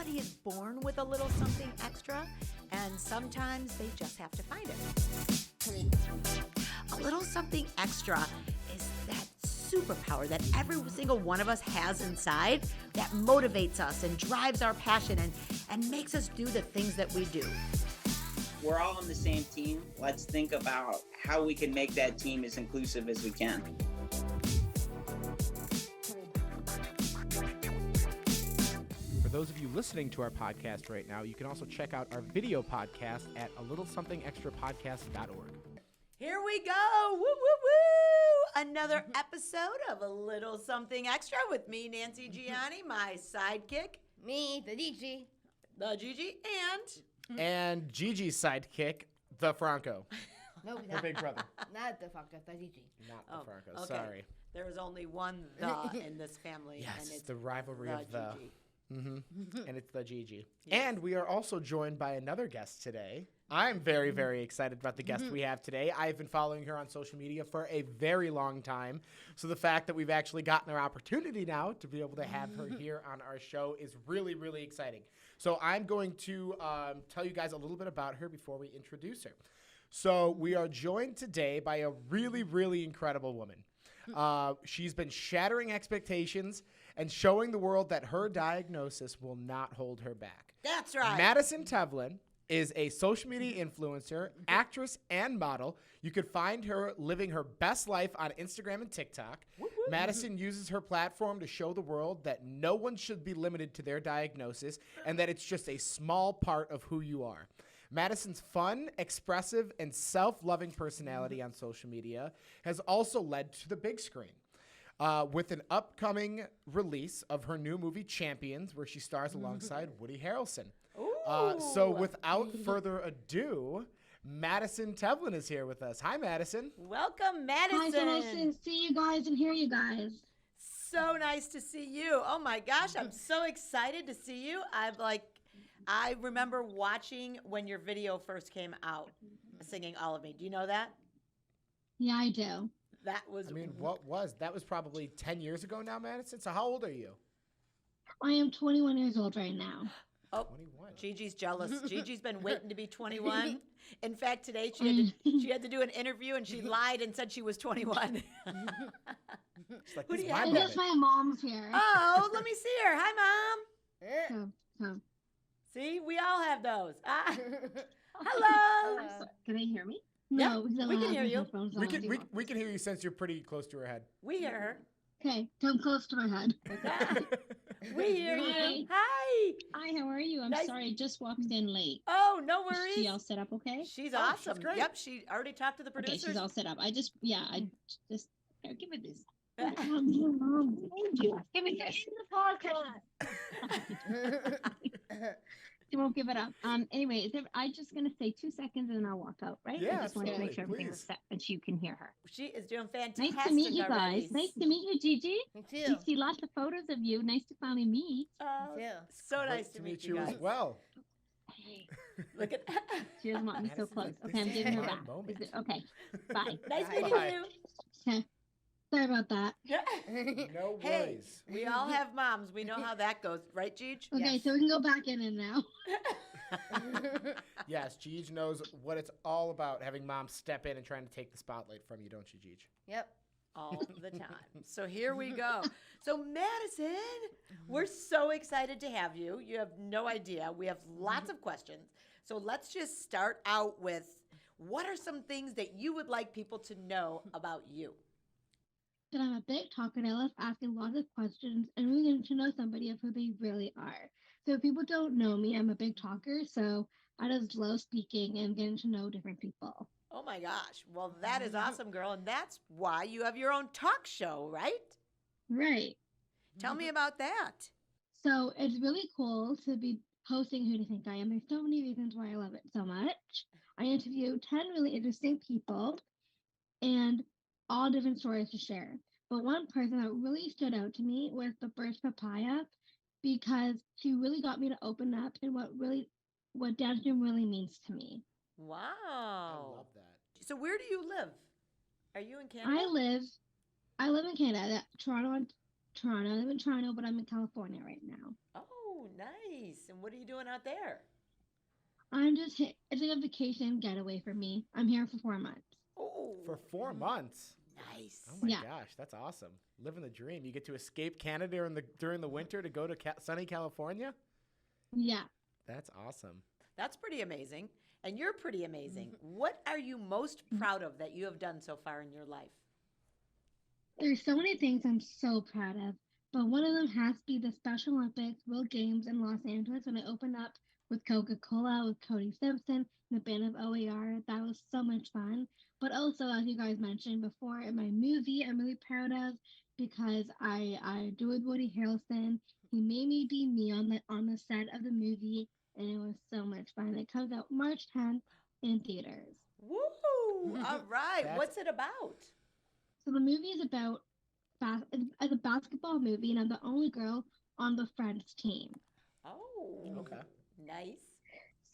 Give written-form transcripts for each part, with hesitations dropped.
everybody is born with a little something extra, and sometimes they just have to find it. A little something extra is that superpower that every single one of us has inside that motivates us and drives our passion and makes us do the things that we do. We're all on the same team. Let's think about how we can make that team as inclusive as we can. For those of you listening to our podcast right now, you can also check out our video podcast at alittlesomethingextrapodcast.org. Here we go. Woo, woo, woo. Another episode of A Little Something Extra with me, Nancy Gianni, my sidekick. Me, the Gigi. The Gigi, And Gigi's sidekick, the Franco. No, Her big brother. not the fuck, the Gigi. Not the Franco, okay. sorry. There is only one the in this family. Yes, and it's the rivalry of the. Gigi. And it's the Gigi. Yes. And we are also joined by another guest today. I'm very, very excited about the guest we have today. I've been following her on social media for a very long time. So the fact that we've actually gotten our opportunity now to be able to have her here on our show is really, really exciting. So I'm going to tell you guys a little bit about her before we introduce her. So we are joined today by a really, really incredible woman. She's been shattering expectations and showing the world that her diagnosis will not hold her back. That's right. Madison Tevlin is a social media influencer, actress, and model. You could find her living her best life on Instagram and TikTok. Madison uses her platform to show the world that no one should be limited to their diagnosis and that it's just a small part of who you are. Madison's fun, expressive, and self-loving personality on social media has also led to the big screen. With an upcoming release of her new movie, Champions, where she stars alongside Woody Harrelson. So without further ado, Madison Tevlin is here with us. Hi, Madison. Welcome, Madison. Hi, so nice to see you guys and hear you guys. So nice to see you. Oh my gosh, I'm so excited to see you. I remember watching when your video first came out, singing All of Me. Do you know that? Yeah, I do. That was. That was probably 10 years ago now, Madison. So how old are you? I am 21 years old right now. Oh, 21. Gigi's jealous. Gigi's been waiting to be 21. In fact, today she had to do an interview and she lied and said she was 21. Like, Who do you my have? I moment. guess my mom's here. Oh, let me see her. Hi, Mom. So, See, we all have those. Hello. can they hear me? Yeah, No, because I we don't can have hear my you. headphones We on. can hear you since you're pretty close to her head. We hear her. Okay, come close to my head. We hear Hi. you. Hi. Hi, how are you? I'm Nice. sorry, I just walked in late. Oh, no Is worries. she all set up okay? She's Oh, she's awesome. great. Yep, she already talked to the Okay, producers. she's all set up. I just here, give me this. Mom, thank you. Give me this. In the podcast. She won't give it up. Anyway, I'm just gonna say 2 seconds and then I'll walk out, right? Yeah, I just want to make sure absolutely, everything's please. set and you can hear her. She is doing fantastic. Nice to meet you already. guys. Nice to meet you, Gigi. Me We too. see lots of photos of you. Nice to finally meet. Oh, Me too. so Great nice to meet you guys. as well. Hey, Look at she doesn't want me so Madison's close. like, Okay, I'm this is giving her my back. moment. Okay, bye. Nice Bye. meeting Bye. you. Okay. Sorry about that. Yeah. No Hey, worries. we all have moms. We know how that goes, right, Gigi? Okay, Yes. so we can go back in and now. Yes, Gigi knows what it's all about, having mom step in and trying to take the spotlight from you, don't you, Gigi? Yep. All the time. So here we go. So Madison, we're so excited to have you. You have no idea. We have lots of questions. So let's just start out with, what are some things that you would like people to know about you? That I'm a big talker and I love asking lots of questions and really getting to know somebody of who they really are. So if people don't know me, I'm a big talker, so I just love speaking and getting to know different people. Oh my gosh. Well, that is awesome, girl. And that's why you have your own talk show, right? Right. Tell me about that. So it's really cool to be hosting Who Do You Think I Am? There's so many reasons why I love it so much. I interview 10 really interesting people and all different stories to share. But one person that really stood out to me was the first papaya because she really got me to open up and what Down syndrome really means to me. Wow. I love that. So where do you live? Are you in Canada? I live in Canada, Toronto. I live in Toronto, but I'm in California right now. Oh, Nice. And what are you doing out there? It's like a vacation getaway for me. I'm here for 4 months. Oh, For 4 months. nice. Oh my Yeah. gosh, that's awesome. Living the dream. You get to escape Canada during the winter to go to sunny California? Yeah. That's awesome. That's pretty amazing. And you're pretty amazing. What are you most proud of that you have done so far in your life? There's so many things I'm so proud of, but one of them has to be the Special Olympics World Games in Los Angeles when I opened up with Coca-Cola with Cody Simpson and the band of OAR. That was so much fun. But also, as you guys mentioned before, in my movie, I'm really proud of because I do with Woody Harrelson. He made me be me on the set of the movie, and it was so much fun. It comes out March 10th in theaters. Woo! All right. That's- What's it about? So the movie is about it's a basketball movie, and I'm the only girl on the Friends team. Oh, Okay. nice.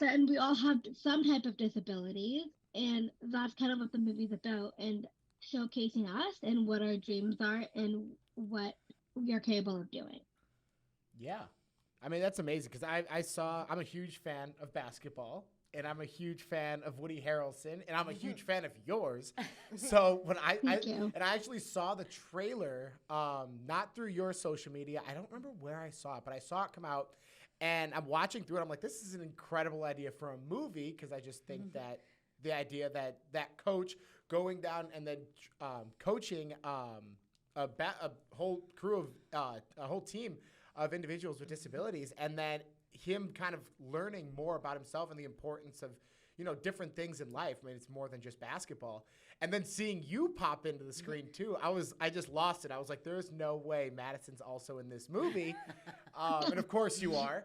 So, and we all have some type of disabilities, and that's kind of what the movie's about, and showcasing us and what our dreams are and what we are capable of doing. Yeah. I mean, that's amazing because I'm a huge fan of basketball and I'm a huge fan of Woody Harrelson and I'm a huge fan of yours. So when Thank you. I actually saw the trailer, not through your social media. I don't remember where I saw it, but I saw it come out and I'm watching through it. I'm like, this is an incredible idea for a movie because I just think that the idea that coach going down and then coaching a whole crew of a whole team of individuals with disabilities, and then him kind of learning more about himself and the importance of different things in life. I mean, it's more than just basketball. And then seeing you pop into the screen too, I just lost it. I was like, there's no way Madison's also in this movie, and of course you are.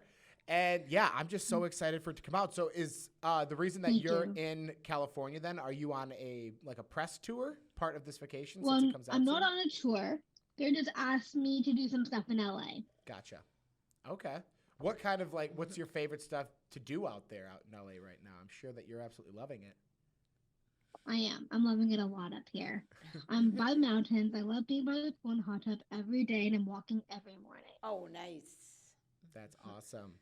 And yeah, I'm just so excited for it to come out. So is the reason that Thank you're you. in California then? Are you on a press tour, part of this vacation Well, since it comes out I'm not soon? on a tour. They just asked me to do some stuff in LA. Gotcha. Okay. What kind of what's your favorite stuff to do out there out in LA right now? I'm sure that you're absolutely loving it. I am. I'm loving it a lot up here. I'm by the mountains. I love being by the pool and hot tub every day, and I'm walking every morning. Oh, nice. That's awesome.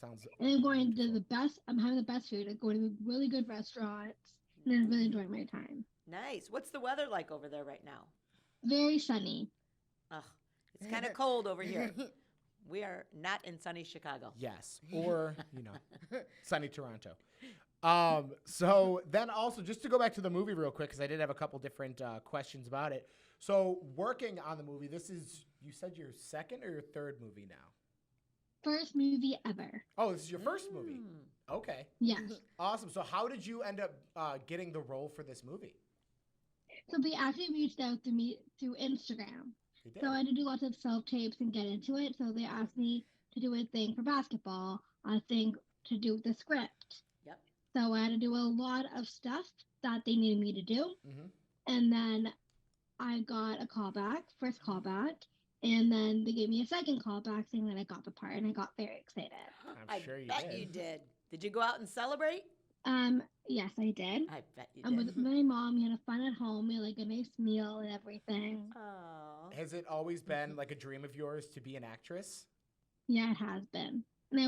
Sounds And I'm going to beautiful. the best. I'm having the best food. I'm going to really good restaurants, and I'm really enjoying my time. Nice. What's the weather like over there right now? Very sunny. Ugh, it's kind of cold over here. We are not in sunny Chicago. Yes. Or, sunny Toronto. So then also, just to go back to the movie real quick, because I did have a couple different questions about it. So working on the movie, this is, you said your second or your third movie now? First movie ever. Oh, this is your first movie. Mm. Okay. Yes. Awesome. So how did you end up getting the role for this movie? So they actually reached out to me through Instagram. You did. So I had to do lots of self tapes and get into it. So they asked me to do a thing for basketball, a thing to do with the script. Yep. So I had to do a lot of stuff that they needed me to do. Mhm. And then I got a callback, first callback, and then they gave me a second callback saying that I got the part, and I got very excited. I'm sure you bet did. you did. Did you go out and celebrate? Yes, I did. I bet you I'm did. with my mom. We had a fun at home. We had like a nice meal and everything. Oh. Has it always been like a dream of yours to be an actress? Yeah, it has been. And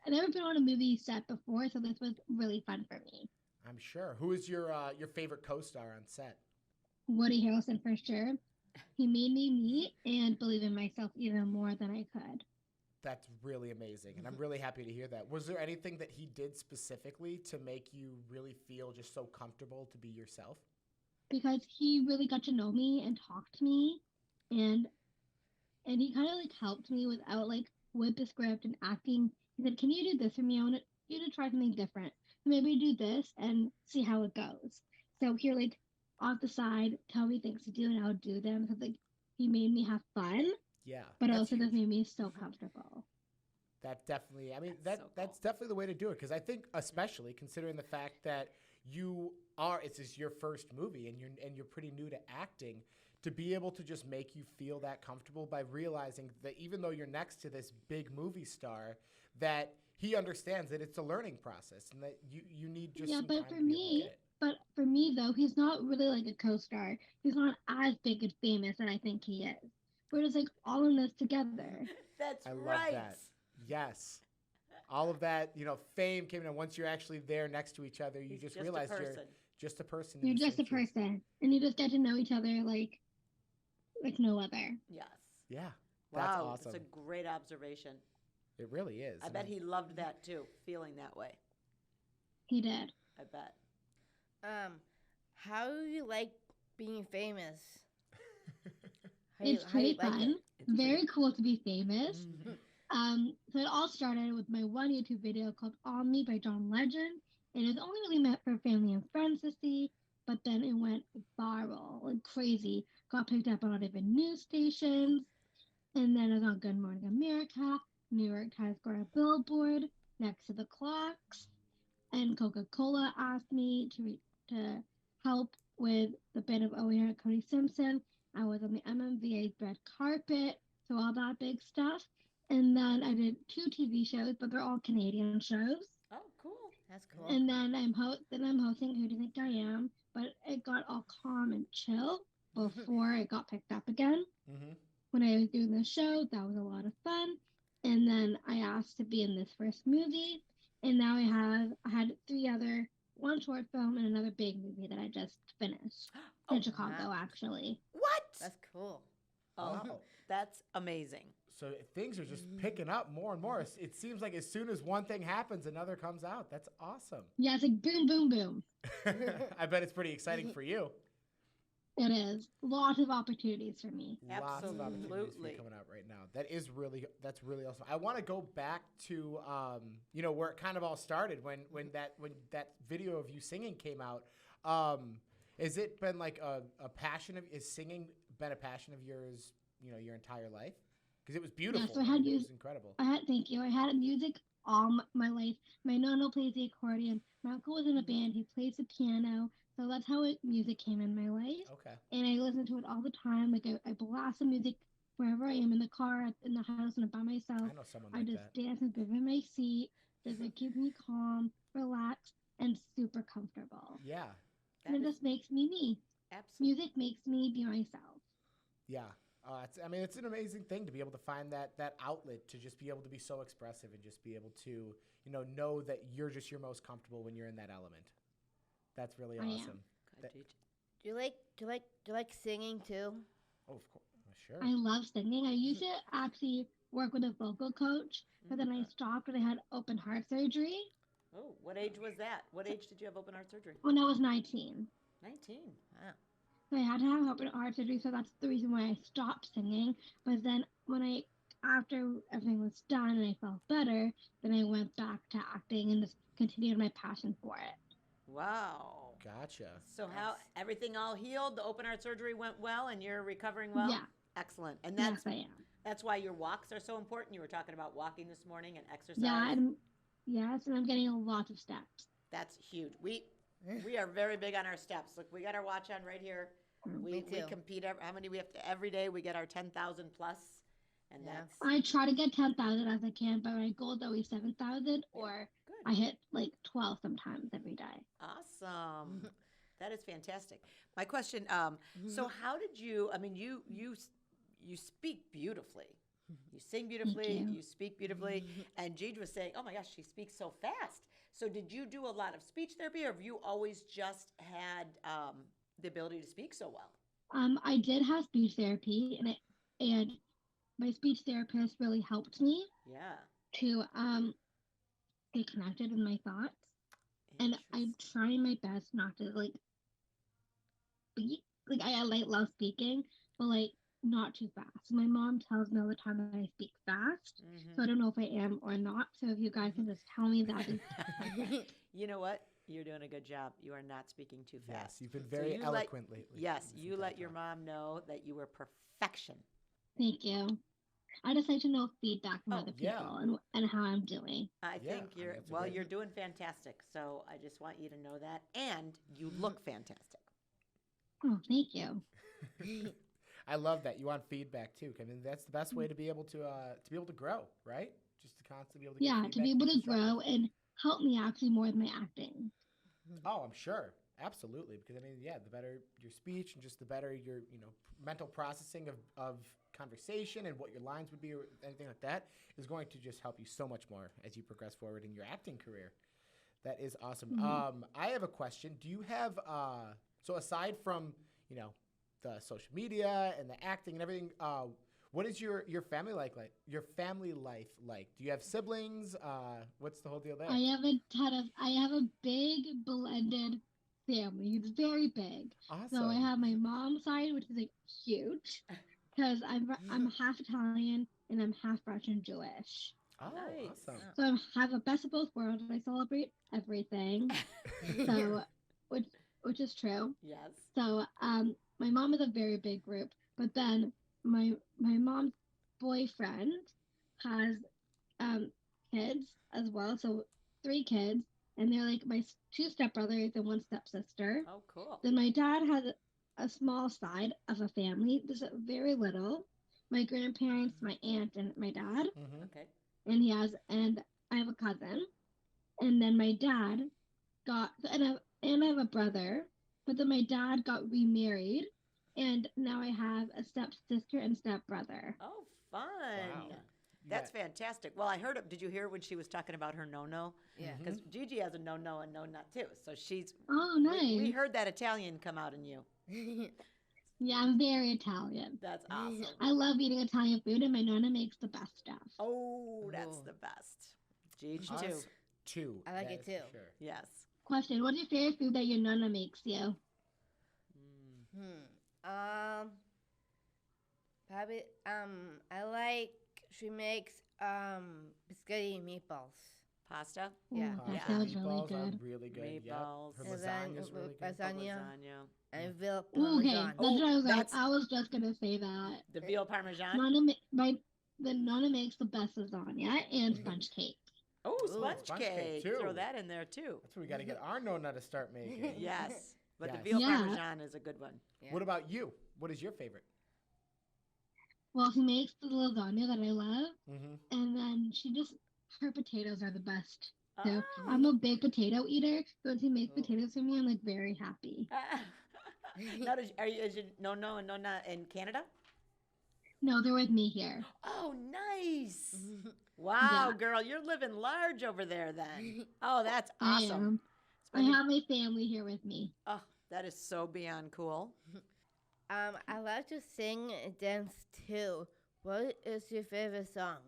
I've never been on a movie set before, so this was really fun for me. I'm sure. Who is your favorite co-star on set? Woody Harrelson for sure. He made me me and believe in myself even more than I could. That's really amazing, and I'm really happy to hear that. Was there anything that he did specifically to make you really feel just so comfortable to be yourself? Because he really got to know me and talk to me, and he kind of like helped me without like with the script and acting. He said, "Can you do this for me? I want you to try something different. Maybe do this and see how it goes." So he like off the side tell me things to do, and I'll do them. So like he made me have fun, Yeah, but that's also huge. just made me so comfortable. That definitely, I mean, That's so that's cool. definitely the way to do it. Because I think, especially considering the fact that it's just your first movie and you're pretty new to acting, to be able to just make you feel that comfortable by realizing that even though you're next to this big movie star, that he understands that it's a learning process and that you need just Yeah, some but time for to be able to me, get it. but for me though, he's not really like a co-star. He's not as big and famous as I think he is. We're just like all in this together. That's I love right. that. Yes. all of that, fame came in. Once you're actually there next to each other, you He's just just a realize you're person. just a person. in You're the just same a shoes. person, and you just get to know each other like no other. Yes. Yeah, that's Wow, awesome. that's a great observation. It really is. I bet he loved that too, feeling that way. He did. I bet. How do you like being famous? It's how you pretty like fun. it? It's Very pretty- cool to be famous. Mhm. So it all started with my one YouTube video called On Me by John Legend. And it was only really meant for family and friends to see, but then it went viral like crazy. Got picked up on all different news stations. And then it was on Good Morning America, New York Times got a billboard next to the clocks. And Coca-Cola asked me to help with the bit of Owen and Cody Simpson. I was on the MMVA's red carpet, so all that big stuff. And then I did 2 TV shows, but they're all Canadian shows. Oh, cool. That's cool. And then I'm hosting Who Do You Think I Am? But it got all calm and chill before it got picked up again. Mm-hmm. When I was doing the show, that was a lot of fun. And then I asked to be in this first movie, and now I had 3 other, one short film and another big movie that I just finished Oh, in Chicago, wow. actually. What? That's cool. Oh, Wow. that's amazing. So things are just picking up more and more. It seems like as soon as one thing happens, another comes out. That's awesome. Yeah, it's like boom, boom, boom. I bet it's pretty exciting for you. It is. Lots of opportunities for me. Lots of opportunities for Absolutely. you coming out right now. That's really awesome. I want to go back to where it kind of all started when that video of you singing came out. Has it been like a passion of is singing been a passion of yours, your entire life? Because it was beautiful. Yeah, so I had it was incredible. Thank you. I had music all my life. My nonno plays the accordion. My uncle was in a band. He plays the piano. So that's how music came in my life. Okay. And I listen to it all the time. Like I blast the music wherever I am, in the car, in the house, and I'm by myself. I know someone I like just that. dance and live in my seat. Does it keep me calm, relaxed, and super comfortable? Yeah. And it just makes me me. Absolutely. Music makes me be myself. Yeah. It's an amazing thing to be able to find that outlet, to just be able to be so expressive and just be able to, know that you're just your most comfortable when you're in that element. That's really I am. awesome. God, That- Do you like singing too? Oh, of course. Sure. I love singing. I used to actually work with a vocal coach, but then I stopped when I had open heart surgery Oh, what age was that? What age did you have open heart surgery? when I was 19. 19. Wow. So I had to have open heart surgery, so that's the reason why I stopped singing. But then after everything was done and I felt better, then I went back to acting and just continued my passion for it. Wow. Gotcha. So how everything all healed? The open heart surgery went well, and you're recovering well. Yeah. Excellent. And Yes, I am. that's why your walks are so important. You were talking about walking this morning and exercise. Yeah, and I'm getting lots of steps. That's huge. We are very big on our steps. Look, we got our watch on right here. We Me too. compete. How many we have to every day? We get our 10,000 plus, and Yeah. that's I try to get 10,000 as I can, but my goal is always 7,000, or good. I hit like 12 sometimes every day. Awesome. That is fantastic. My question, so how did you, you speak beautifully. You sing beautifully, you speak beautifully. And Jeed was saying, oh my gosh, she speaks so fast. So did you do a lot of speech therapy, or have you always just had the ability to speak so well? I did have speech therapy, and my speech therapist really helped me Yeah. to get connected with my thoughts. And I'm Interesting. trying my best not to speak. I love speaking, but not too fast. My mom tells me all the time that I speak fast, so I don't know if I am or not. So if you guys can just tell me that. You know what? You're doing a good job. You are not speaking too Yes, fast. you've been So very you let- eloquent lately. Yes, this you entire let your time. mom know that you were perfection. Thank you. I just like to know feedback from Oh, other yeah. people and how I'm doing. I Yeah, think you're that's a great- you're doing fantastic. So I just want you to know that, and you look fantastic. Oh, thank you. I love that you want feedback too. I mean, that's the best way to be able to grow, right? Just to constantly be able to get Yeah, to feedback, be able to constructive. grow and help me actually more with my acting. Oh, I'm sure, absolutely. Because the better your speech and just the better your mental processing of conversation and what your lines would be or anything like that is going to just help you so much more as you progress forward in your acting career. That is awesome. I have a question. Do you have so aside from, you know, the social media and the acting and everything, what is your family like your family life like? Do you have siblings? What's the whole deal there? I have a big blended family. It's very big. Awesome. So I have my mom's side, which is like huge, because I'm half Italian and I'm half Russian Jewish. Oh, Nice. awesome. So I have a best of both worlds. I celebrate everything. So, which is true. Yes. So my mom is a very big group, but then my mom's boyfriend has kids as well. So 3 kids, and they're like my 2 stepbrothers and 1 stepsister. Oh, cool. Then my dad has a small side of a family. There's very little. My grandparents, my aunt, and my dad. Mm-hmm. Okay. And I have a cousin. And then my dad got and I have a brother. But then my dad got remarried, and now I have a stepsister and stepbrother. Oh, fun. Wow. That's fantastic. Well, I heard. Did you hear when she was talking about her no-no? Yeah. Because Gigi has a no-no and no-nut too. So she's. Oh, nice. We heard that Italian come out in you. Yeah, I'm very Italian. That's awesome. I love eating Italian food, and my nonna makes the best stuff. Oh, that's Oh. the best. Gigi Us too. too. I like that it is for too. Sure. Yes. Question: what's your favorite food that your nonna makes you? Probably I like she makes biscotti and meatballs. Pasta. Yeah. Ooh, that Yeah. sounds really Meatballs are good. really good. Meatballs. Yep. Her And then lasagna is really good. lasagna Lasagna. and veal Ooh, okay, parmesan. that's what I was like. that's- I was just gonna say that. The veal parmesan. Nonna makes the best lasagna and sponge cake. Oh, Ooh, sponge sponge cake, cake. too. Throw that in there too. That's what we got to get our nonna to start making. Yes. But the Yes. veal Yeah. parmesan is a good one. Yeah. What about you? What is your favorite? Well, she makes the lasagna that I love, Mm-hmm. and then her potatoes are the best. So Oh. I'm a big potato eater. So when she makes potatoes for me, I'm like very happy. Now, is your no and no in Canada? No, they're with me here. Oh, nice. Wow, Yeah. girl, you're living large over there then. Oh, that's I awesome. am. I Spending- have my family here with me. Oh, that is so beyond cool. I like to sing and dance too. What is your favorite song?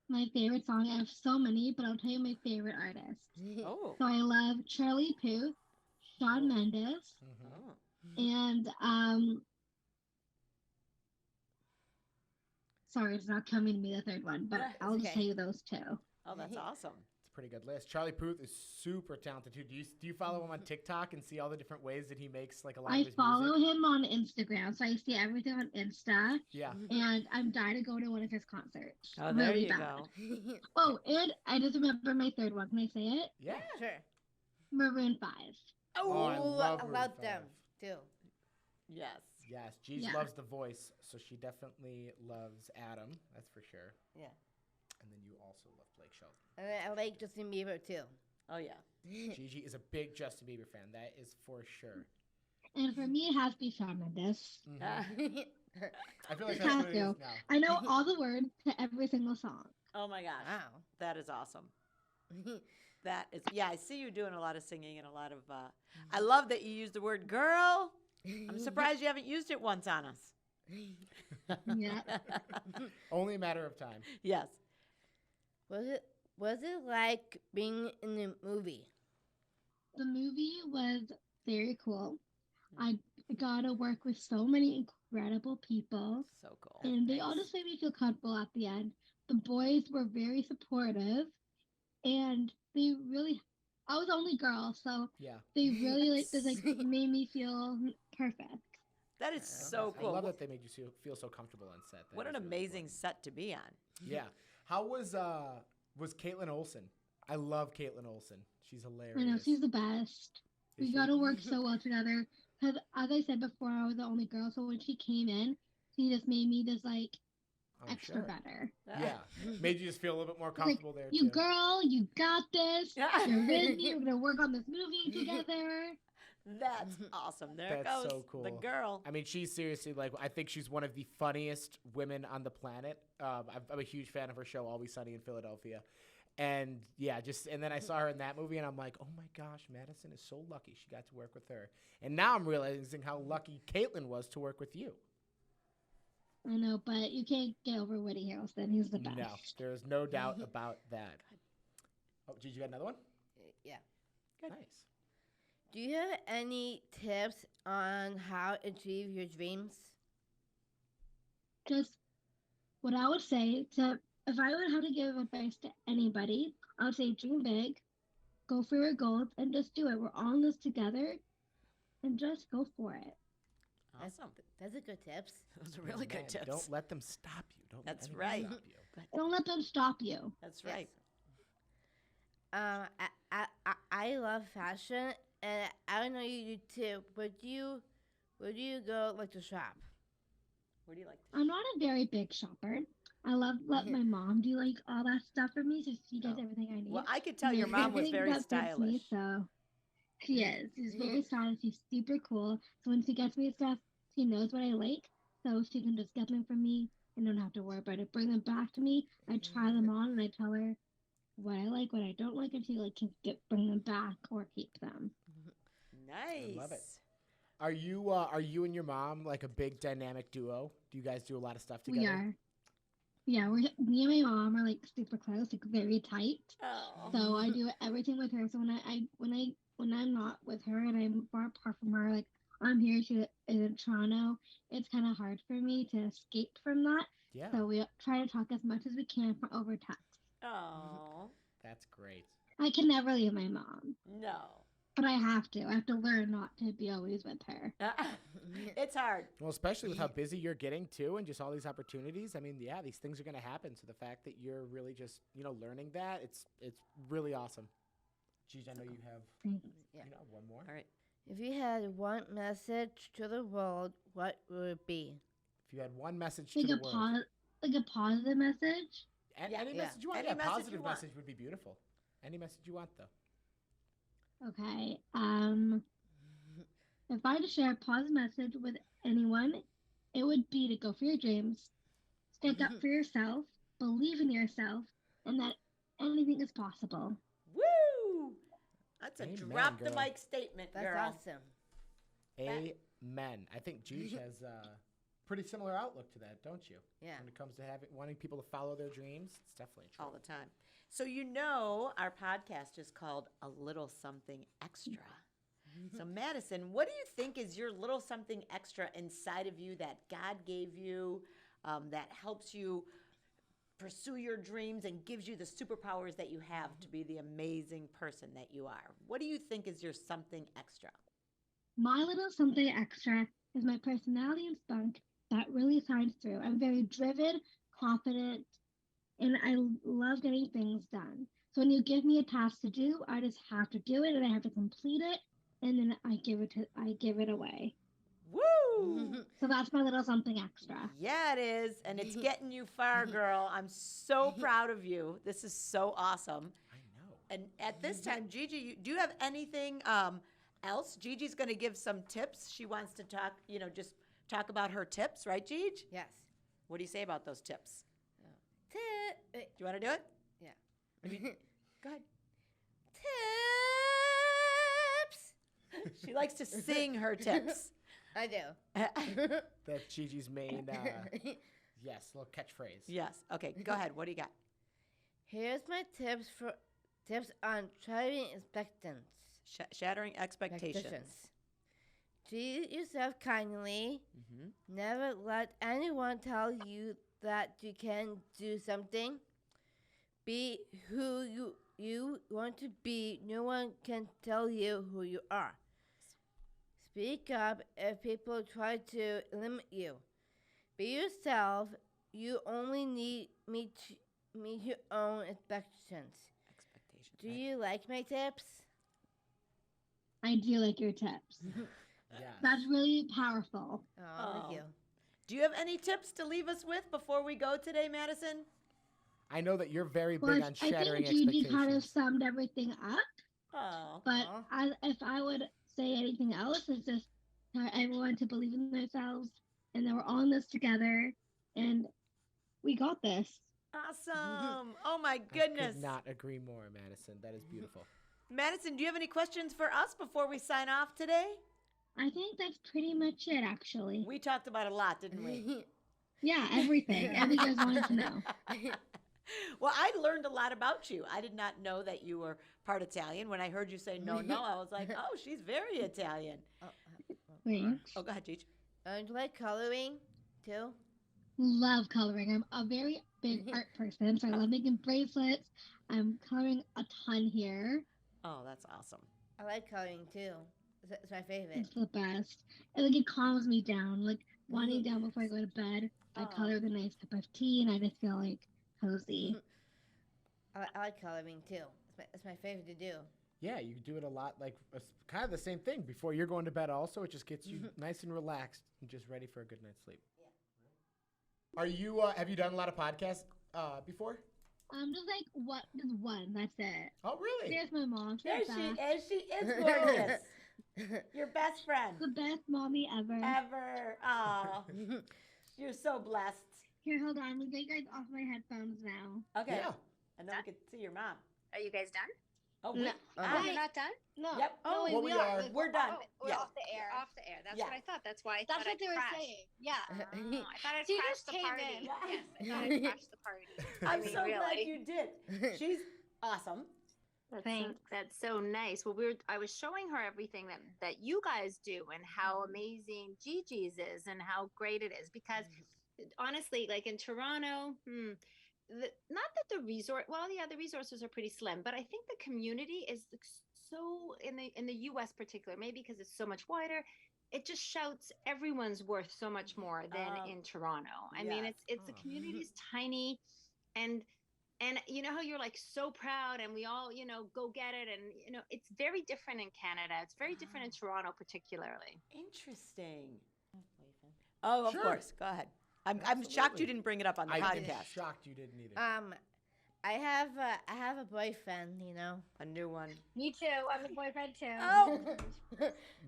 My favorite song, I have so many, but I'll tell you my favorite artist. Oh. So I love Charlie Puth, Shawn Mendes, Mm-hmm. Oh. and sorry, it's not coming to me the third one, but That's I'll just okay. tell you those 2. Oh, that's awesome. It's a pretty good list. Charlie Puth is super talented too. Do you follow him on TikTok and see all the different ways that he makes like a lot of I his follow music? him on Instagram, so I see everything on Insta, Yeah. and I'm dying to go to one of his concerts. Oh, there Really you bad. go. Oh, and I just remember my third one. Can I say it? Yeah. Sure. Maroon 5. Oh, I love I Maroon love 5. them too. Yes. Yes, Gigi Yeah. loves the voice, so she definitely loves Adam. That's for sure. Yeah. And then you also love Blake Shelton. And I like Justin Bieber too. Oh, yeah. Gigi is a big Justin Bieber fan. That is for sure. And for me, it has to be Shawn Mendes. Mhm. Ah. I feel like It that's has what it is to. now. I know all the words to every single song. Oh, my gosh. Wow. That is awesome. That is, yeah, I see you doing a lot of singing and a lot of, I love that you use the word girl. I'm surprised you haven't used it once on us. Yeah. Only a matter of time. Yes. Was it like being in the movie? The movie was very cool. I got to work with so many incredible people, So cool. and they all just made me feel comfortable at the end. The boys were very supportive, and they really, I was the only girl, so Yeah. they really made me feel perfect. That is so I cool. love that they made you feel so comfortable on set. That What an is really amazing important. set to be on. Yeah. How was Caitlin Olsen? I love Caitlin Olsen. She's hilarious. I know, she's the best. Is We she? got to work so well together. Because, as I said before, I was the only girl, so when she came in, she just made me just I'm extra sure. better. Yeah. Made you just feel a little bit more Like, comfortable there you too. girl, you got this. You're with me. We're gonna work on this movie together. That's awesome. There That's goes so cool. the girl. I mean, she's seriously like, I think she's one of the funniest women on the planet. I'm a huge fan of her show, Always Sunny in Philadelphia. And yeah, and then I saw her in that movie and I'm like, oh my gosh, Madison is so lucky she got to work with her. And now I'm realizing how lucky Caitlin was to work with you. I know, but you can't get over Woody Harrelson. He's the best. No, there is no doubt about that. Oh, Gigi, you got another one? Yeah. Nice. Do you have any tips on how to achieve your dreams? Just what I would say if I would have to give advice to anybody, I would say dream big, go for your goals, and just do it. We're all in this together, and just go for it. Awesome. That's a good tips. Those are really good tips. Don't let them stop you. That's let right. anyone stop you. Don't let them stop you. That's right. I love fashion, and I know you do too. Where do you go like to shop? Where do you like to I'm not a very big shopper. I let my mom do like all that stuff for me, so she does everything I need. Well, I could tell And your then mom was everything very that fits me, stylish. so she is. She's very stylish. She's super cool. So when she gets me stuff, she knows what I like, so she can just get them from me and don't have to worry about it. Bring them back to me. I try them on and I tell her what I like, what I don't like, and she like can bring them back or keep them. Nice. I love it. Are you and your mom like a big dynamic duo? Do you guys do a lot of stuff together? We are. Yeah, me and my mom are like super close, like very tight. Oh. So I do everything with her. So when I'm not with her and I'm far apart from her, like I'm here, she is in Toronto, it's kind of hard for me to escape from that. Yeah. So we try to talk as much as we can over text. Oh. That's great. I can never leave my mom, No. but I have to. I have to learn not to be always with her. It's hard. Well, especially with how busy you're getting too, and just all these opportunities. I mean, yeah, these things are going to happen. So the fact that you're really just learning that, it's really awesome. Geez, I know you have Yeah. one more. All right. If you had one message to the world, what would it be? If you had one message Like to a the world, like a positive message. any Yeah. message you want, Any a message positive you want. message would be beautiful. Any message you want, though. Okay. If I had to share a positive message with anyone, it would be to go for your dreams, stick up for yourself, believe in yourself, and that anything is possible. Woo! That's a Amen, drop the girl. mic statement, That's girl. awesome. Amen. I think Juge has a pretty similar outlook to that, don't you? Yeah. When it comes to wanting people to follow their dreams, it's definitely true. All the time. So our podcast is called A Little Something Extra. So Madison, what do you think is your little something extra inside of you that God gave you, that helps you pursue your dreams and gives you the superpowers that you have to be the amazing person that you are? What do you think is your something extra? My little something extra is my personality and spunk that really shines through. I'm very driven, confident, and I love getting things done. So when you give me a task to do, I just have to do it and I have to complete it, and then I give it away. Woo! So that's my little something extra. Yeah, it is. And it's getting you far, girl. I'm so proud of you. This is so awesome. I know. And at this time, Gigi, do you have anything else? Gigi's going to give some tips. She wants to talk, just talk about her tips, right, Gigi? Yes. What do you say about those tips? Tip. Do you want to do it? Yeah. Go ahead. Tips. She likes to sing her tips. I do. That's Gigi's main, little catchphrase. Yes. Okay, go ahead. What do you got? Here's my tips on driving expectations. Shattering expectations. Treat yourself kindly. Mm-hmm. Never let anyone tell you that you can do something. Be who you want to be. No one can tell you who you are. Speak up if people try to limit you. Be yourself. You only need meet your own expectations. Do you like my tips? I do like your tips. Yeah. That's really powerful. Oh, thank you. Do you have any tips to leave us with before we go today, Madison? I know that you're very big Well, on I shattering think Gigi kind of expectations. summed everything up. Oh. But if I would say anything else. It's just everyone to believe in themselves, and that we're all in this together, and we got this. Awesome. Oh my I goodness. could not agree more, Madison. That is beautiful. Madison, do you have any questions for us before we sign off today? I think that's pretty much it, actually. We talked about it a lot, didn't we? Yeah, everything. Everything you guys wanted to know. Well, I learned a lot about you. I did not know that you were part Italian. When I heard you say no, I was like, oh, she's very Italian. Thanks. Oh, go ahead, Gigi. Do you like coloring too? Love coloring. I'm a very big art person, so I love making bracelets. I'm coloring a ton here. Oh, that's awesome. I like coloring too. It's my favorite. It's the best. And like it calms me down. Like winding down before I go to bed, I color with a nice cup of tea, and I just feel like cozy. I like coloring too. It's my favorite to do. Yeah, you do it a lot, like kind of the same thing. Before you're going to bed also, it just gets you nice and relaxed and just ready for a good night's sleep. Yeah. Are you, have you done a lot of podcasts before? Just one, that's it. Oh, really? There's my mom. There She's she back. is. She is gorgeous. Your best friend The best mommy ever. ever. Oh, you're so blessed. Here, hold on. We'll get you guys off my headphones now. Okay. Yeah. And then we can see your mom. Are you guys done? Oh, No. Oh, you're not done? No. Yep. Oh, Well, we are. We're done. We're Yeah. off the air. Off the air. That's Yeah. what I thought. That's why I That's thought what I'd they were crash. saying. Yeah. Oh, I thought I'd She crash just the came party. in. Yes, I thought I'd crash the party. I'm mean, so glad really. you did. She's awesome. That's so nice. Well, I was showing her everything that you guys do and how amazing Gigi's is and how great it is. Because honestly, like in Toronto, not that the the resources are pretty slim, but I think the community is so in the U.S. particular, maybe because it's so much wider. It just shouts everyone's worth so much more than in Toronto. I mean, yes. it's the community's tiny, and you know how you're like so proud and we all, go get it. And, it's very different in Canada. It's very different in Toronto, particularly. Interesting. Oh, of Sure. course. Go ahead. I'm shocked Absolutely. you didn't bring it up on the I'm podcast. shocked you didn't either. I have a boyfriend, A new one. Me too. I'm a boyfriend too. Oh,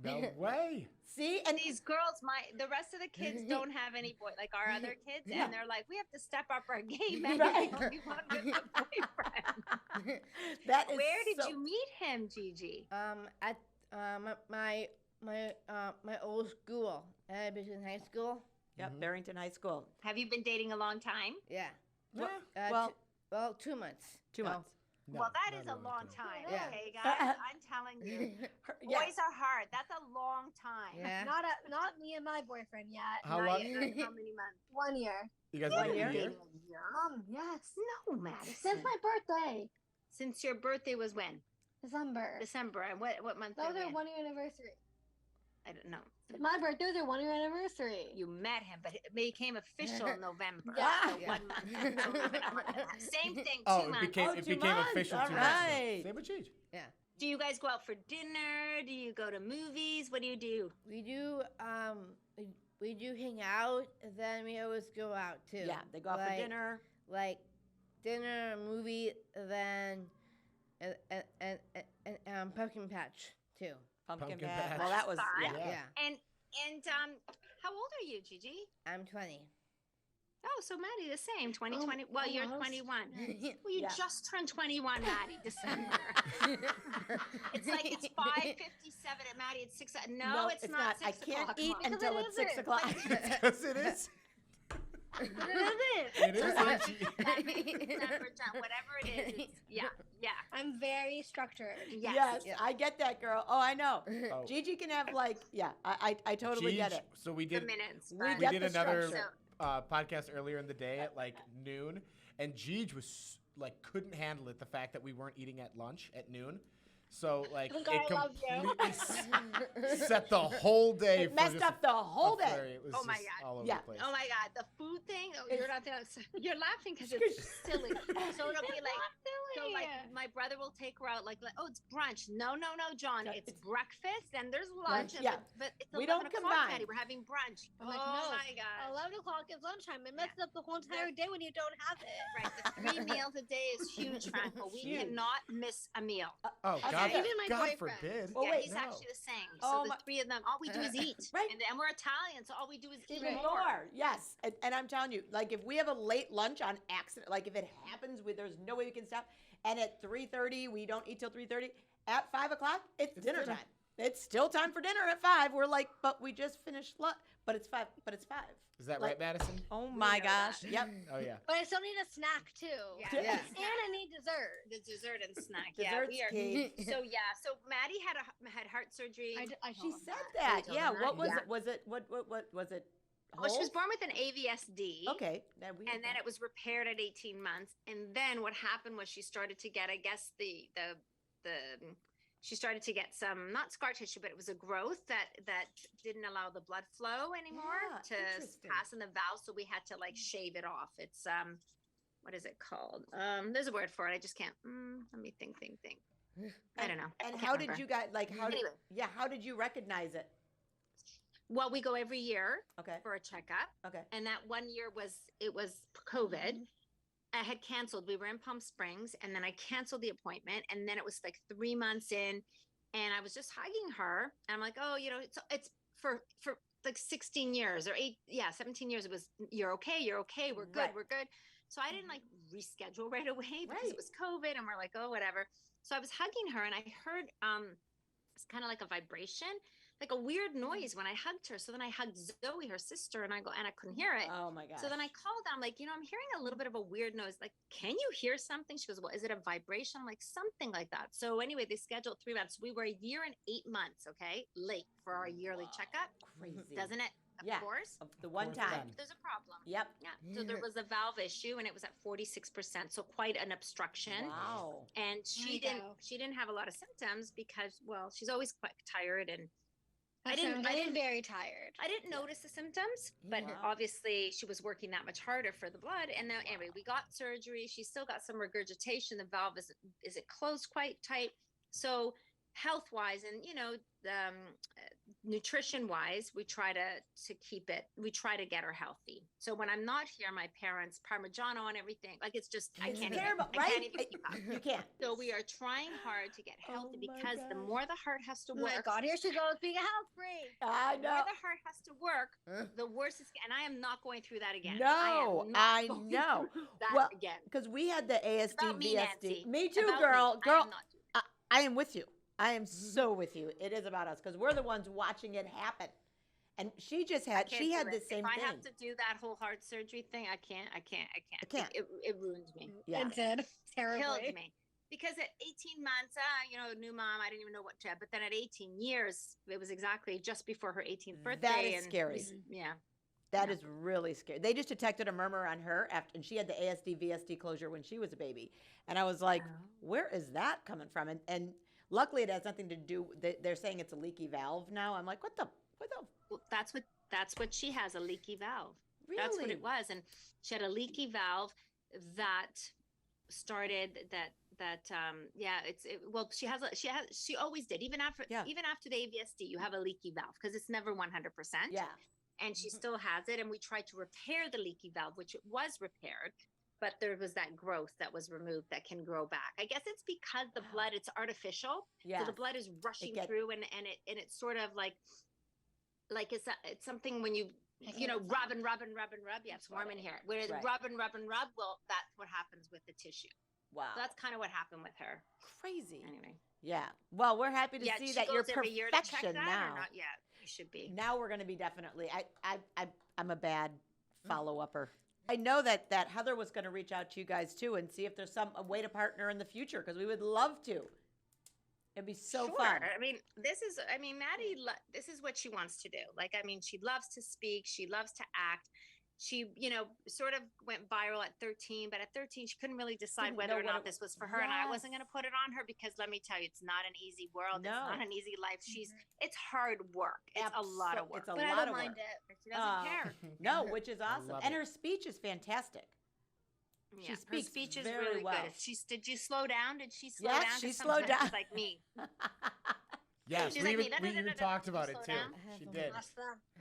No way. see, And these girls, the rest of the kids don't have any like our other kids, Yeah. and they're like, we have to step up our game. And Right. you're the only one with a boyfriend. that is Where did so- you meet him, Gigi? At my old school, Madison High School. Yep, Barrington High School. Have you been dating a long time? Yeah. Well, Well, 2 months. 2 No. months. No, Well, that not is a really long good. time. Yeah. Okay, guys, I'm telling you. Yeah. Boys are hard. That's a long time. Yeah. Not me and my boyfriend yet. How Not long? yet. How many months? 1 year. You guys One been year? a year? Yes. No, Madison. Since my birthday. Since your birthday was when? December. December. And what month? That was are our we in? 1 year anniversame. I don't know. My birthday was our 1 year anniversary. You met him, but it became official in November. Yeah. So Yeah. 1 month. So even a month and a half. Same thing. 2 Oh, months. it 2 became months. official All 2 months ago. right. Same with Cheech. Do you guys go out for dinner? Do you go to movies? What do you do? We do we do hang out, and then we always go out too. Yeah, they go out for Like- dinner. Like dinner, movie, then and pumpkin patch too. Pumpkin Pumpkin patch. patch. Well, that was, Fun. yeah. Yeah. And how old are you, Gigi? I'm 20. Oh, so Maddie, the same. 2020. Well, you're almost. 21. Well, you Yeah. just turned 21, Maddie, December. It's like it's 5:57 at Maddie. It's 6. No, it's not. 6 I can't o'clock. eat Mom. until it it's 6 isn't. o'clock. Yes, it is. It isn't. It is. December, whatever it is. Yeah. I'm very structured. Yes. Yes, Yeah. I get that, girl. Oh, I know. Oh. Gigi can have I totally get Cheech, it. So we The did minutes. We but- we get did the another structure. podcast earlier in the day at like noon, and Jeej was like couldn't handle it, the fact that we weren't eating at lunch at noon. So like Look, it I love you. completely set the whole day. It for messed just up the whole a day. flurry. It was Oh my just God. all over Yeah. the place. Oh my God, the food thing. Oh, It's- you're not. You're laughing because it's silly. So it'll be like. So like my brother will take her out like, oh, it's brunch. No, John, Yeah, it's breakfast and there's lunch. Yeah. But it's We 11 don't o'clock, combine. Maddie. We're having brunch. I'm like, oh no, my God. 11 o'clock is lunchtime. It messes up the whole entire day when you don't have it. Right. The 3 meals a day is huge, Franco. We Huge. cannot miss a meal. Oh, Okay. God, Even my God boyfriend. forbid. Well, Yeah, wait, he's no. actually the same. Oh, So my- the three of them, all we do is eat. Right. And we're Italian, so all we do is eat Even more. Yes. And I'm telling you, like if we have a late lunch on accident, like if it happens, there's no way we can stop. And at 3:30, we don't eat till 3:30. At 5 o'clock, it's dinner time. It's still time for dinner at 5. We're like, but we just finished lunch. But it's 5. Is that Like- right, Madison? Oh my know gosh. that. Yep. Oh, yeah. But I still need a snack too. Yeah. Yeah. And I need dessert. The dessert and snack. Dessert's we are. key. So Maddie had heart surgery. I She told him said that. that. Yeah. What was Yeah. it? Was it what was it? Well, she was Holes? born with an AVSD. Okay. And then it was repaired at 18 months. And then what happened was she started to get, I guess, she started to get some, not scar tissue, but it was a growth that didn't allow the blood flow anymore Yeah, to interesting. pass in the valve. So we had to like shave it off. It's, what is it called? There's a word for it. I just can't, let me think. I don't know. And I can't how did remember. you guys Anyway. how did you recognize it? Well, we go every year Okay. for a checkup. Okay. And that one year was COVID. I had canceled. We were in Palm Springs, and then I canceled the appointment. And then it was like 3 months in, and I was just hugging her. And I'm like, oh, it's for like 16 years or 17 years. It was, you're okay. We're good. Right. We're good. So I didn't like reschedule right away because Right. it was COVID, and we're like, oh, whatever. So I was hugging her, and I heard it's kind of like a vibration, like a weird noise when I hugged her. So then I hugged Zoe, her sister, and I couldn't hear it. Oh my gosh. So then I called her. I'm like, I'm hearing a little bit of a weird noise. Like, can you hear something? She goes, well, is it a vibration? I'm like, something like that. So anyway, they scheduled 3 months. We were a year and 8 months, okay, late for our yearly checkup. Crazy. Doesn't it? Of Yeah. course. The one course time. then. There's a problem. Yep. Yeah. So there was a valve issue, and it was at 46%. So quite an obstruction. Wow. And you go. she didn't have a lot of symptoms because, well, she's always quite tired, and I'm getting very tired. I didn't notice the symptoms, but Wow. obviously she was working that much harder for the blood. And then anyway, we got surgery. She still got some regurgitation. The valve isn't closed quite tight. So health wise, and nutrition wise, we try to keep it. We try to get her healthy. So when I'm not here, my parents Parmigiano and everything, like it's just I It's can't terrible, even, I right? can't even keep up. You can't. So we are trying hard to get healthy Oh my because the gosh. more the heart has to Oh my work, God, here she goes being a health freak. I the know. more the heart has to work, the worse it's. And I am not going through that again. No, I know. That Well, again. because we had the ASD, About me, VSD. Nancy. Me too, About girl. me. I Girl, am not doing that. I am with you. I am so with you. It is about us because we're the ones watching it happen. And she just had, Can't she do had it. the same if thing. I have to do that whole heart surgery thing, I can't. I can't. It ruined me. Yeah. It did. Terribly. Killed me. Because at 18 months, new mom, I didn't even know what to. But then at 18 years, it was exactly just before her 18th birthday. That is and scary. Yeah. That Yeah. is really scary. They just detected a murmur on her after, and she had the ASD, VSD closure when she was a baby. And I was like, where is that coming from? And luckily it has nothing to do, they're saying it's a leaky valve now. I'm like, what the, Well, that's what she has, a leaky valve. really? That's what it was. And she had a leaky valve that started she always did. Even after Yeah. the AVSD, you have a leaky valve because it's never 100%. Yeah. And she still has it. And we tried to repair the leaky valve, which it was repaired, but there was that growth that was removed that can grow back. I guess it's because the blood, it's artificial. Yeah. So the blood is rushing gets- through and it's sort of like it's something when you rub and rub and rub and rub. Yeah, it's warm in here. When it's Right. rub and rub and rub, well, that's what happens with the tissue. Wow. So that's kind of what happened with her. crazy. Anyway. Yeah. Well, we're happy to see she that you're goes every year to check perfection that now. or not yet? You should be. Now we're going to be definitely. I'm a bad follow-upper. I know that Heather was going to reach out to you guys too and see if there's a way to partner in the future because we would love to. It'd be so Sure. fun. Maddie, this is what she wants to do. She loves to speak. She loves to act. She, sort of went viral at 13, but at 13, she couldn't really decide Didn't whether know or what not it- this was for her. And I wasn't Yes. going to put it on her because let me tell you, it's not an easy world. No. It's not an easy life. It's hard work. It's a lot of work. It's a But I lot don't of mind work. it. She doesn't care. No, which is awesome. love And it. her speech is fantastic. Yeah, She her speaks speech is very really well. good. Did you slow down? Did she slow Yes, down? 'Cause she slowed sometimes down. She's like me. Yes, She's we like me. even, we even talked about it Slow too. down? She did.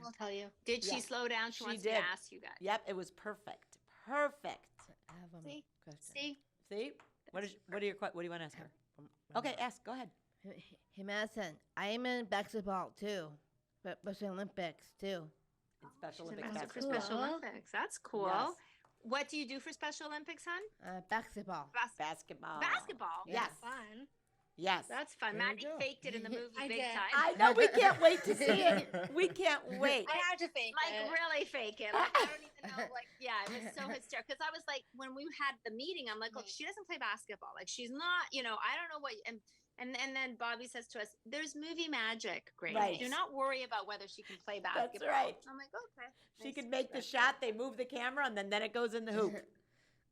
I'll tell you. Did she Yeah. slow down? She She wants me did. to ask you guys. Yep, it was perfect. Perfect. I have a See? question. See? See? What do you want to ask her? Okay, ask. Go ahead. Hey, Madison, I am in basketball too, but Special Olympics too. In Special She's in Olympics. Mexico that's for Special cool. Olympics. That's cool. Yes. What do you do for Special Olympics, hon? Basketball. Basketball. Basketball. Yes. Fun. Yes. That's fun. There you Maddie go. faked it in the movie I big did. time. I know. We can't wait to see it. We can't wait. I had to fake Like it. really fake it. Like I don't even know. Like yeah, it was so hysterical. Because I was like, when we had the meeting, I'm like, look, she doesn't play basketball. Like she's not. I don't know what. And then Bobby says to us, "There's movie magic, Grace. Right. Do not worry about whether she can play That's basketball." right. I'm like, okay. She could make the shot. They move the camera, and then it goes in the hoop.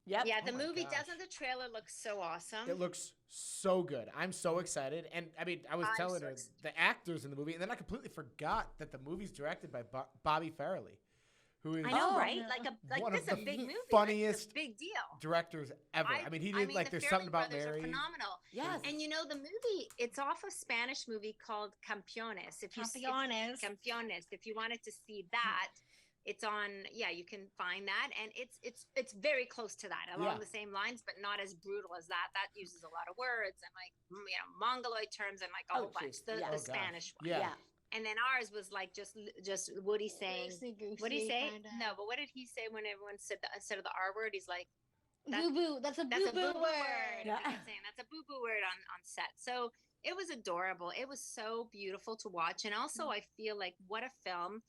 Yep. Yeah, Oh the my movie gosh. doesn't the trailer look so awesome? It looks so good. I'm so excited. And I mean, I was I'm telling so her excited. the actors in the movie, and then I completely forgot that the movie's directed by Bobby Farrelly, who is I know, Oh. right? One This of is a the big movie. funniest Like, it's a big deal. directors ever. I mean, he did like the There's Farrelly Something About brothers Mary. Are phenomenal. Yes. And the movie, it's off a Spanish movie called Campeones. Campeones. Campeones. If you wanted to see that, it's on. Yeah, you can find that, and it's very close to that, along Yeah. the same lines, but not as brutal as that. That uses a lot of words and Mongoloid terms and like a Oh, whole bunch. geez. The, Yeah. Oh, the gosh. Spanish one. Yeah. And then ours was like just Woody saying. What did he say? Kinda. No, but what did he say when everyone said instead of the R word? He's like, Boo boo. That's a that's a boo boo boo word. word. Yeah. He kept saying that's a boo boo word on set. So it was adorable. It was so beautiful to watch. And also I feel like what a film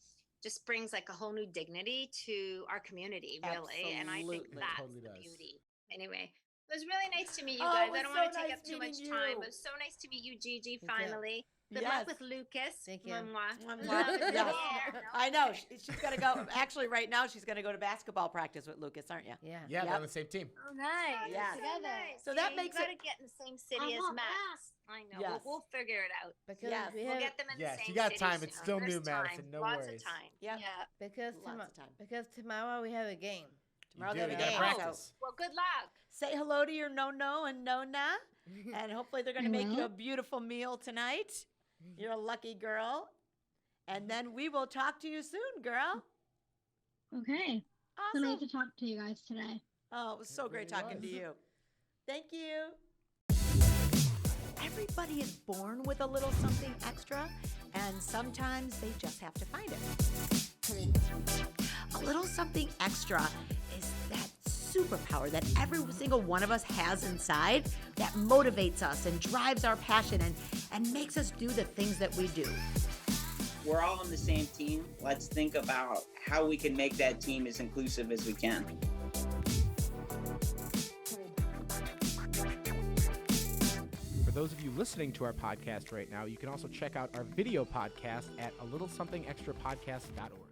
just brings like a whole new dignity to our community, really. And I think Absolutely. that's Totally the does. beauty. Anyway, it was really nice to meet you Oh, guys. it was I don't so want to take nice up too much meeting time. you. It was so nice to meet you, Gigi, too. finally. Good Yes. luck with Lucas. Thank you. Mwah. Mwah, Love mwah. is Yes. there. No? I know. She's going to go. Actually, right now, she's going to go to basketball practice with Lucas, aren't you? Yeah. Yeah, they're Yep. on the same team. Oh, nice. Yeah. So Together. nice. So that Yeah, makes you gotta it- get in the same city I as want Max. I know. Yes. We'll figure it out. Because Yes. we We'll have, get them in Yes, the same you got city time. It's soon. still There's new, Madison. time. No Lots worries. of time. Yep. Yeah. because Lots of time. because tomorrow we have a game. Tomorrow you they do. have You a gotta game. practice. Well, good luck. Say hello to your no and Nona, and hopefully they're going to I make you will. a beautiful meal tonight. You're a lucky girl. And then we will talk to you soon, girl. Okay. So Awesome. nice to talk to you guys today. Oh, it was so great really talking to was. you. Thank you. Everybody is born with a little something extra, and sometimes they just have to find it. A little something extra is that superpower that every single one of us has inside that motivates us and drives our passion and makes us do the things that we do. We're all on the same team. Let's think about how we can make that team as inclusive as we can. For those of you listening to our podcast right now, you can also check out our video podcast at alittlesomethingextrapodcast.org.